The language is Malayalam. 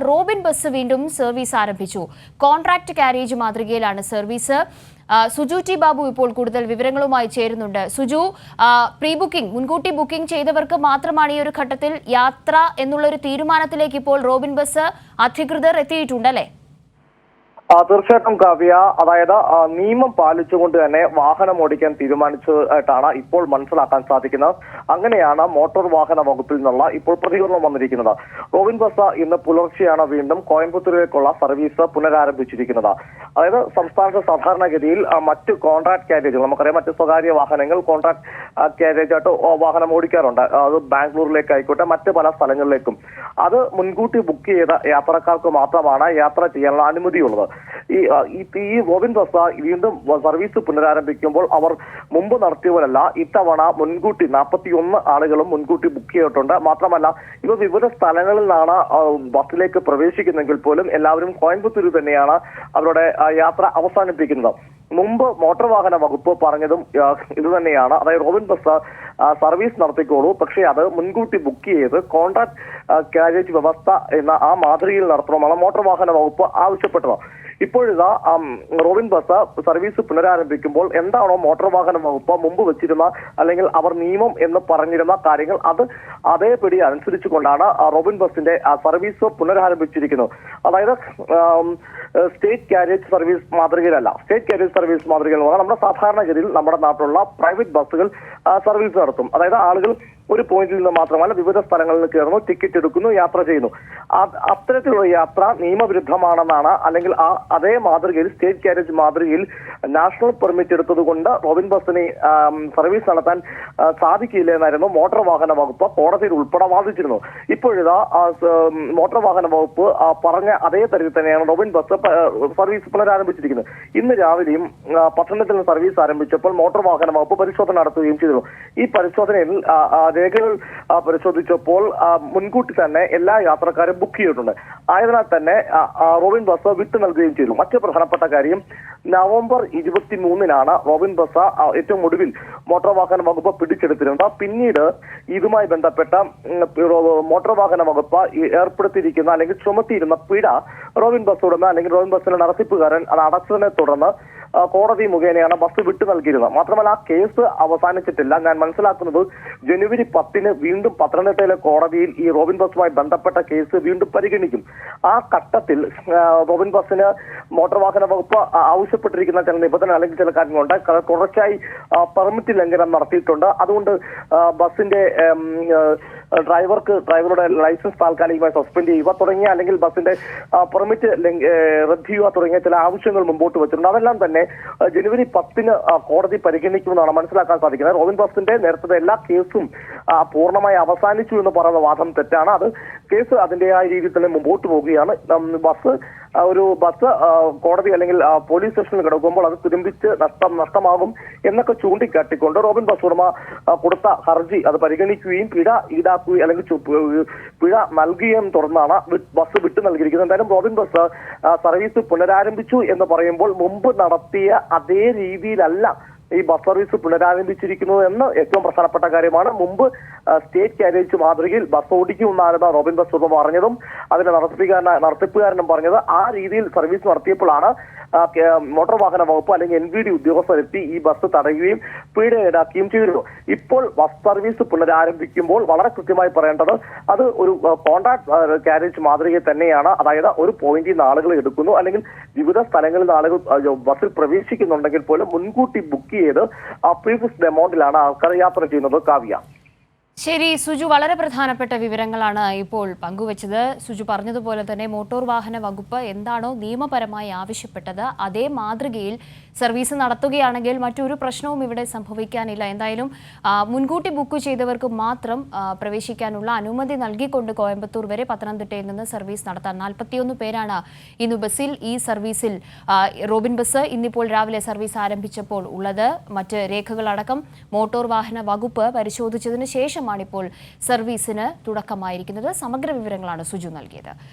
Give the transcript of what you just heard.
റോബിൻ ബസ് വീണ്ടും സർവീസ് ആരംഭിച്ചു. കോൺട്രാക്ട് കാരേജ് മാതൃകയിലാണ് സർവീസ്. സുജു ടി ബാബു ഇപ്പോൾ കൂടുതൽ വിവരങ്ങളുമായി ചേരുന്നുണ്ട്. സുജു, പ്രീ ബുക്കിംഗ്, മുൻകൂട്ടി ബുക്കിംഗ് ചെയ്തവർക്ക് മാത്രമാണ് ഈ ഒരു ഘട്ടത്തിൽ യാത്ര എന്നുള്ളൊരു തീരുമാനത്തിലേക്ക് ഇപ്പോൾ റോബിൻ ബസ് അധികൃതർ എത്തിയിട്ടുണ്ടല്ലേ? തീർച്ചയായിട്ടും കാവ്യ, അതായത് നിയമം പാലിച്ചുകൊണ്ട് തന്നെ വാഹനം ഓടിക്കാൻ തീരുമാനിച്ചതായിട്ടാണ് ഇപ്പോൾ മനസ്സിലാക്കാൻ സാധിക്കുന്നത്. അങ്ങനെയാണ് മോട്ടോർ വാഹന വകുപ്പിൽ നിന്നുള്ള ഇപ്പോൾ പ്രതികരണം വന്നിരിക്കുന്നത്. റോബിൻ ബസ് ഇന്ന് പുലർച്ചെയാണ് വീണ്ടും കോയമ്പത്തൂരിലേക്കുള്ള സർവീസ് പുനരാരംഭിച്ചിരിക്കുന്നത്. അതായത് സംസ്ഥാനത്ത് സാധാരണഗതിയിൽ മറ്റ് കോൺട്രാക്ട് കാരേജുകൾ, നമുക്കറിയാം മറ്റ് സ്വകാര്യ വാഹനങ്ങൾ കോൺട്രാക്ട് കാരേജായിട്ട് വാഹനം ഓടിക്കാറുണ്ട്. അത് ബാംഗ്ലൂരിലേക്ക് ആയിക്കോട്ടെ മറ്റ് പല സ്ഥലങ്ങളിലേക്കും. അത് മുൻകൂട്ടി ബുക്ക് ചെയ്ത യാത്രക്കാർക്ക് മാത്രമാണ് യാത്ര ചെയ്യാനുള്ള അനുമതിയുള്ളത്. ഈ റോബിൻ ബസ് വീണ്ടും സർവീസ് പുനരാരംഭിക്കുമ്പോൾ അവർ മുമ്പ് നടത്തിയവരല്ല, ഇത്തവണ മുൻകൂട്ടി 41 ആളുകളും മുൻകൂട്ടി ബുക്ക് ചെയ്തിട്ടുണ്ട്. മാത്രമല്ല, ഇവ വിവിധ സ്ഥലങ്ങളിൽ നിന്നാണ് ബസ്സിലേക്ക് പ്രവേശിക്കുന്നെങ്കിൽ പോലും എല്ലാവരും കോയമ്പത്തൂരിൽ തന്നെയാണ് അവരുടെ യാത്ര അവസാനിപ്പിക്കുന്നത്. മുമ്പ് മോട്ടോർ വാഹന വകുപ്പ് പറഞ്ഞതും ഇത് തന്നെയാണ്. അതായത് റോബിൻ ബസ് സർവീസ് നടത്തിക്കോളൂ, പക്ഷേ അത് മുൻകൂട്ടി ബുക്ക് ചെയ്ത് കോൺട്രാക്ട് കാരേജ് വ്യവസ്ഥ എന്ന ആ മാതൃകയിൽ നടത്തണമെന്നാണ് മോട്ടോർ വാഹന വകുപ്പ് ആവശ്യപ്പെട്ടത്. ഇപ്പോഴിതാ റോബിൻ ബസ് സർവീസ് പുനരാരംഭിക്കുമ്പോൾ എന്താണോ മോട്ടോർ വാഹന വകുപ്പ് മുമ്പ് വെച്ചിരുന്ന അല്ലെങ്കിൽ അവർ നിയമം എന്ന് പറഞ്ഞിരുന്ന കാര്യങ്ങൾ അത് അതേപടി അനുസരിച്ചുകൊണ്ടാണ് റോബിൻ ബസിന്റെ സർവീസ് പുനരാരംഭിച്ചിരിക്കുന്നത്. അതായത് സ്റ്റേറ്റ് കാരേജ് സർവീസ് മാതൃകയിലല്ല. സ്റ്റേറ്റ് കാരേജ് സർവീസ് മാതൃകയിൽ നമ്മുടെ സാധാരണഗതിയിൽ നമ്മുടെ നാട്ടിലുള്ള പ്രൈവറ്റ് ബസ്സുകൾ സർവീസ് നടത്തും. അതായത് ആളുകൾ ഒരു പോയിന്റിൽ നിന്ന് മാത്രമല്ല വിവിധ സ്ഥലങ്ങളിൽ കയറുന്നു, ടിക്കറ്റ് എടുക്കുന്നു, യാത്ര ചെയ്യുന്നു. അത്തരത്തിലുള്ള യാത്ര നിയമവിരുദ്ധമാണെന്നാണ്, അല്ലെങ്കിൽ അതേ മാതൃകയിൽ സ്റ്റേറ്റ് കാരേജ് മാതൃകയിൽ നാഷണൽ പെർമിറ്റ് എടുത്തത് കൊണ്ട് റോബിൻ ബസിന് സർവീസ് നടത്താൻ സാധിക്കില്ല എന്നായിരുന്നു മോട്ടോർ വാഹന വകുപ്പ് കോടതിയിൽ ഉൾപ്പെടെ വാദിച്ചിരുന്നു. ഇപ്പോഴിതാ മോട്ടോർ വാഹന വകുപ്പ് പറഞ്ഞ അതേ തരത്തിൽ തന്നെയാണ് റോബിൻ ബസ് സർവീസ് പുനരാരംഭിച്ചിരിക്കുന്നത്. ഇന്ന് രാവിലെയും പത്തനംതിട്ടയിൽ സർവീസ് ആരംഭിച്ചപ്പോൾ മോട്ടോർ വാഹന വകുപ്പ് പരിശോധന നടത്തുകയും ചെയ്തിരുന്നു. ഈ പരിശോധനയിൽ രേഖകൾ പരിശോധിച്ചപ്പോൾ മുൻകൂട്ടി തന്നെ എല്ലാ യാത്രക്കാരും ബുക്ക് ചെയ്തിട്ടുണ്ട്. ആയതിനാൽ തന്നെ റോബിൻ ബസ് വിട്ടു നൽകുകയും ചെയ്തു. മറ്റു പ്രധാനപ്പെട്ട കാര്യം, നവംബർ 23-നാണ് റോബിൻ ബസ് ഏറ്റവും ഒടുവിൽ മോട്ടോർ വാഹന വകുപ്പ് പിടിച്ചെടുത്തിരുന്നത്. പിന്നീട് ഇതുമായി ബന്ധപ്പെട്ട മോട്ടോർ വാഹന വകുപ്പ് ഏർപ്പെടുത്തിയിരിക്കുന്ന അല്ലെങ്കിൽ ചുമത്തിയിരുന്ന പിഴ റോബിൻ ബസ് ഉടമ അല്ലെങ്കിൽ റോബിൻ ബസ്സിന്റെ നടത്തിപ്പുകാരൻ അത് അടച്ചതിനെ തുടർന്ന് കോടതി മുഖേനയാണ് ബസ് വിട്ടു നൽകിയിരുന്നത്. മാത്രമല്ല, ആ കേസ് അവസാനിച്ചിട്ടില്ല. ഞാൻ മനസ്സിലാക്കുന്നത് ജനുവരി 10-ന് വീണ്ടും പത്തനംതിട്ടയിലെ കോടതിയിൽ ഈ റോബിൻ ബസുമായി ബന്ധപ്പെട്ട കേസ് വീണ്ടും പരിഗണിക്കും. ആ ഘട്ടത്തിൽ റോബിൻ ബസിന് മോട്ടോർ വാഹന വകുപ്പ് ആവശ്യപ്പെട്ടിരിക്കുന്ന ചില നിബന്ധന അല്ലെങ്കിൽ ചില കാര്യങ്ങളുണ്ട്. തുടർച്ചയായി പെർമിറ്റ് ലംഘനം നടത്തിയിട്ടുണ്ട്. അതുകൊണ്ട് ബസിന്റെ ഡ്രൈവറുടെ ലൈസൻസ് താൽക്കാലികമായി സസ്പെൻഡ് ചെയ്യുക തുടങ്ങിയ അല്ലെങ്കിൽ ബസിന്റെ പെർമിറ്റ് റദ്ദ് ചെയ്യുക തുടങ്ങിയ ചില ആവശ്യങ്ങൾ മുമ്പോട്ട് വെച്ചിട്ടുണ്ട്. അതെല്ലാം തന്നെ ജനുവരി 10-ന് കോടതി പരിഗണിക്കുമെന്നാണ് മനസ്സിലാക്കാൻ സാധിക്കുന്നത്. റോബിൻ ബസിന്റെ നേരത്തെ എല്ലാ കേസും പൂർണ്ണമായി അവസാനിച്ചു എന്ന് പറയുന്ന വാദം തെറ്റാണ്. അത് കേസ് അതിന്റേതായ രീതിയിൽ തന്നെ മുമ്പോട്ട് പോവുകയാണ്. ബസ് കോടതി അല്ലെങ്കിൽ പോലീസ് സ്റ്റേഷനിൽ കിടക്കുമ്പോൾ അത് തുരുമ്പിച്ച് നഷ്ടമാകും എന്നൊക്കെ ചൂണ്ടിക്കാട്ടിക്കൊണ്ട് റോബിൻ ബസ് ഉടമ കൊടുത്ത ഹർജി അത് പരിഗണിക്കുകയും പിഴ ഈടാക്കുകയും അല്ലെങ്കിൽ പിഴ നൽകുകയും തുടർന്നാണ് ബസ് വിട്ടു നൽകിയിരിക്കുന്നത്. എന്തായാലും റോബിൻ ബസ് സർവീസ് പുനരാരംഭിച്ചു എന്ന് പറയുമ്പോൾ മുമ്പ് നടത്തിയ അതേ രീതിയിലല്ല ഈ ബസ് സർവീസ് പുനരാരംഭിച്ചിരിക്കുന്നത് എന്ന് ഏറ്റവും പ്രധാനപ്പെട്ട കാര്യമാണ്. മുമ്പ് സ്റ്റേറ്റ് കാരേജ് മാതൃകയിൽ ബസ് ഓടിക്കുമെന്നാണ് റോബിൻ ബസ് ഉടമ പറഞ്ഞതും അതിന്റെ നടത്തിപ്പുകാരനും പറഞ്ഞത്. ആ രീതിയിൽ സർവീസ് നടത്തിയപ്പോഴാണ് മോട്ടോർ വാഹന വകുപ്പ് അല്ലെങ്കിൽ NVD ഉദ്യോഗസ്ഥരെത്തി ഈ ബസ് തടയുകയും പിഴ ഈടാക്കുകയും ചെയ്തിരുന്നു. ഇപ്പോൾ ബസ് സർവീസ് പുനരാരംഭിക്കുമ്പോൾ വളരെ കൃത്യമായി പറയേണ്ടത് അത് ഒരു കോൺട്രാക്ട് കാരേജ് മാതൃകയിൽ തന്നെയാണ്. അതായത് ഒരു പോയിന്റിൽ നിന്ന് ആളുകൾ എടുക്കുന്നു അല്ലെങ്കിൽ വിവിധ സ്ഥലങ്ങളിൽ നിന്ന് ആളുകൾ ബസ്സിൽ പ്രവേശിക്കുന്നുണ്ടെങ്കിൽ പോലും മുൻകൂട്ടി ബുക്ക് ചെയ്ത് പ്രീ ഫിക്സ്ഡ് എമൗണ്ടിലാണ് ആൾക്കാർ യാത്ര ചെയ്യുന്നത്. കാവ്യ, ശരി സുജു, വളരെ പ്രധാനപ്പെട്ട വിവരങ്ങളാണ് ഇപ്പോൾ പങ്കുവച്ചത്. സുജു പറഞ്ഞതുപോലെ തന്നെ മോട്ടോർ വാഹന വകുപ്പ് എന്താണോ നിയമപരമായി ആവശ്യപ്പെട്ടത് അതേ മാതൃകയിൽ സർവീസ് നടത്തുകയാണെങ്കിൽ മറ്റൊരു പ്രശ്നവും ഇവിടെ സംഭവിക്കാനില്ല. എന്തായാലും മുൻകൂട്ടി ബുക്ക് ചെയ്തവർക്ക് മാത്രം പ്രവേശിക്കാനുള്ള അനുമതി നൽകിക്കൊണ്ട് കോയമ്പത്തൂർ വരെ പത്തനംതിട്ടയിൽ നിന്ന് സർവീസ് നടത്താൻ 41 പേരാണ് ഇന്ന് ബസ്സിൽ ഈ സർവീസിൽ റോബിൻ ബസ് ഇന്നിപ്പോൾ രാവിലെ സർവീസ് ആരംഭിച്ചപ്പോൾ ഉള്ളത്. മറ്റ് രേഖകളടക്കം മോട്ടോർ വാഹന വകുപ്പ് പരിശോധിച്ചതിന് ശേഷം ഇപ്പോൾ സർവീസിന് തുടക്കമായിരിക്കുന്നത്. സമഗ്ര വിവരങ്ങളാണ് സുജു നൽകിയത്.